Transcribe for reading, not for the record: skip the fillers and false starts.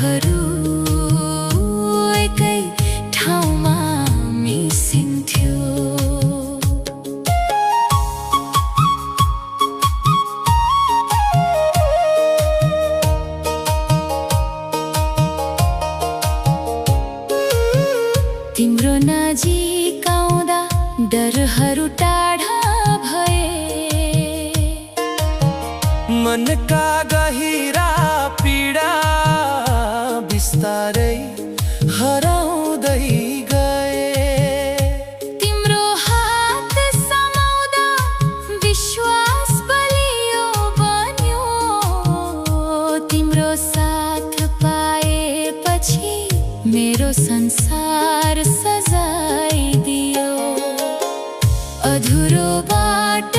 डरहरू एकै ठाउँमा मिसिन्थ्यो। तिम्रो नजिक आउँदा डरहरू टाढा भए, मनका गहिरा पीडा बिस्तारै हराउँदै गए। तिम्रो हात समाउँदा विश्वास बलियो बन्यो, तिम्रो साथ पाएपछि मेरो संसार सजाइदियो। अधुरो बाट